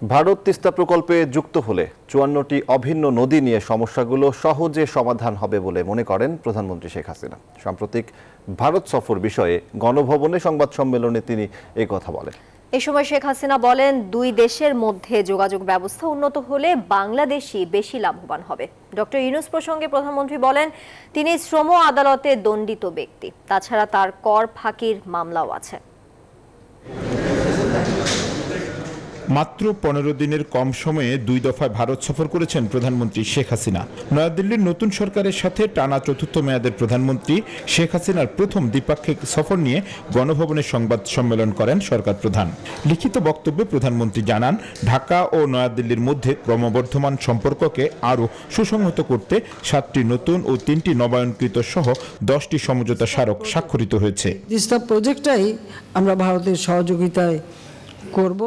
ভারত তিস্তা প্রকল্পে যুক্ত হলে ৫৪টি অভিন্ন নদী নিয়ে সমস্যাগুলো সহজে সমাধান হবে বলে মনে করেন প্রধানমন্ত্রী শেখ হাসিনা। সাম্প্রতিক ভারত সফর বিষয়ে গণভবনে সংবাদ সম্মেলনে তিনি এই কথা বলেন। এই সময় শেখ হাসিনা বলেন, দুই দেশের মধ্যে যোগাযোগ ব্যবস্থা উন্নত হলে বাংলাদেশই বেশি লাভবান হবে। ডক্টর ইউনূস প্রসঙ্গে প্রধানমন্ত্রী বলেন, তিনি শ্রম আদালতে দণ্ডিত ব্যক্তি, তাছাড়া তার কর ফাঁকির মামলাও আছে। মাত্র ১৫ দিনের কম সময়ে ২ দফায় ভারত সফর করেছেন প্রধানমন্ত্রী শেখ হাসিনা। নয়াদিল্লির নতুন সরকারের সাথে টানা চতুর্থ মেয়াদের প্রধানমন্ত্রী শেখ হাসিনার প্রথম দ্বিপাক্ষিক সফর নিয়ে গণভবনে সংবাদ সম্মেলন করেন সরকার প্রধান। লিখিত বক্তব্যে প্রধানমন্ত্রী জানান, ঢাকা ও নয়াদিল্লির মধ্যে ক্রমবর্ধমান সম্পর্ককে আরও সুসংহত করতে ৭টি নতুন ও ৩টি নবায়নকৃত সহ ১০টি সমঝোতা স্মারক স্বাক্ষরিত হয়েছে। তিস্তা প্রজেক্টটাই আমরা ভারতের সহযোগিতায় করব।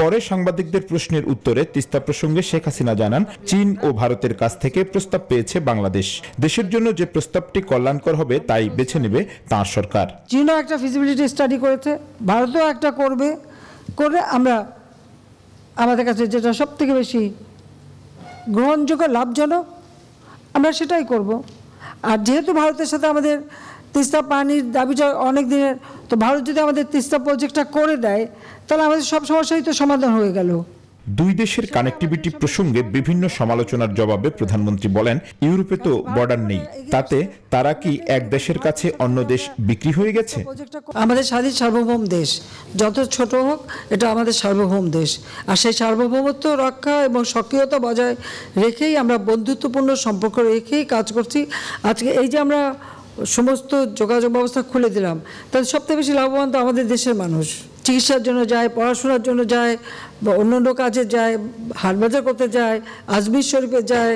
পরে সাংবাদিকদের প্রশ্নের উত্তরে তিস্তা প্রসঙ্গে শেখ হাসিনা জানান, চীন ও ভারতের কাছ থেকে প্রস্তাব পেয়েছে বাংলাদেশ। দেশের জন্য যে প্রস্তাবটি কল্যাণকর হবে তাই বেছে নেবে তাঁর সরকার। চীনও একটা ফিজিবিলিটি স্টাডি করেছে, ভারতও একটা করবে, করে আমরা আমাদের কাছে যেটা সব থেকে বেশি গ্রহণযোগ্য লাভজনক আমরা সেটাই করব। আর যেহেতু ভারতের সাথে আমাদের তিস্তা পানির দাবিটা অনেক দিনের, তো ভারত যদি আমাদের তিস্তা প্রজেক্টটা করে দেয় তাহলে আমাদের সব সমস্যাই তো সমাধান হয়ে গেল। দুই দেশের কানেক্টিভিটি প্রসঙ্গে বিভিন্ন সমালোচনার জবাবে প্রধানমন্ত্রী বলেন, ইউরোপে তো বর্ডার নেই, তাতে তারা কি এক দেশের কাছে অন্য দেশ বিক্রি হয়ে গেছে? আমাদের স্বাধীন সার্বভৌম দেশ, যত ছোট হোক এটা আমাদের সার্বভৌম দেশ, আর সেই সার্বভৌমত্ব রক্ষা এবং সক্রিয়তা বজায় রেখেই আমরা বন্ধুত্বপূর্ণ সম্পর্ক রেখেই কাজ করছি। আজকে এই যে আমরা সমস্ত যোগাযোগ ব্যবস্থা খুলে দিলাম, তাহলে সবথেকে বেশি লাভবান তো আমাদের দেশের মানুষ। চিকিৎসার জন্য যায়, পড়াশোনার জন্য যায়, বা অন্যান্য কাজে যায়, হাটবাজার করতে যায়, আজমির শরীফে যায়।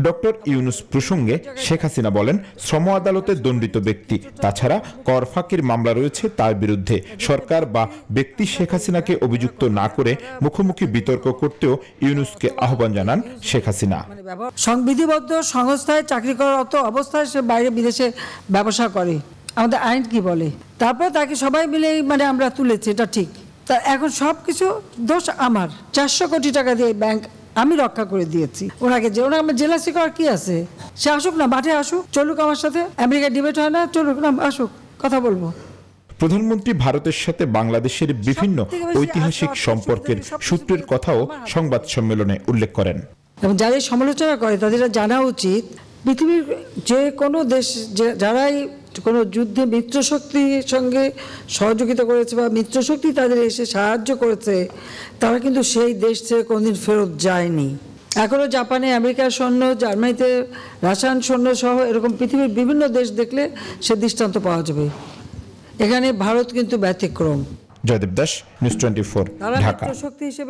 ডক্টর ইউনূস প্রসঙ্গে শেখ হাসিনা বলেন, শ্রম আদালতে দণ্ডিত ব্যক্তি, তাছাড়া কর ফাঁকির মামলা রয়েছে তার বিরুদ্ধে। সরকার বা ব্যক্তি শেখ হাসিনাকে অভিযুক্ত না করে মুখোমুখি বিতর্ক করতেও ইউনূসকে আহ্বান জানান শেখ হাসিনা। সংবিধিবদ্ধ সংস্থায় চাকরি করারত অবস্থায় সে বাইরে বিদেশে ব্যবসা করে, আমাদের আইন কি বলে, তারপরে তাকে সবাই মিলে আমরা তুলেছি, এটা ঠিক। তা এখন সব কিছু দোষ আমার। ৪০০ কোটি টাকা দিয়ে ব্যাংক আমি রক্ষা করে দিয়েছি ওনাকে, যে ওনাকে আমার জেলাসি করার কি আছে? সে আসুক না, মাঠে আসুক, চলুক আমার সাথে, আমেরিকা ডিবেট হয় না, চলুক না, আসুক, কথা বলবো। প্রধানমন্ত্রী ভারতের সাথে বাংলাদেশের বিভিন্ন ঐতিহাসিক সম্পর্কের সূত্রের কথাও সংবাদ সম্মেলনে উল্লেখ করেন। এবং যারা সমালোচনা করে তাদের জানা উচিত, পৃথিবীর যে কোনো দেশ যারাই কোনো যুদ্ধে মিত্রশক্তির সঙ্গে সহযোগিতা করেছে বা মিত্রশক্তি তাদের এসে সাহায্য করেছে, তারা কিন্তু সেই দেশ থেকে কোনোদিন ফেরত যায়নি। এখনও জাপানে আমেরিকার সৈন্য, জার্মানিতে রাশিয়ান সৈন্য সহ এরকম পৃথিবীর বিভিন্ন দেশ দেখলে সে দৃষ্টান্ত পাওয়া যাবে। এখানে ভারত কিন্তু ব্যতিক্রম। জয়দেব দাস, নিউজ 24, ঢাকা। মিত্রশক্তি হিসেবে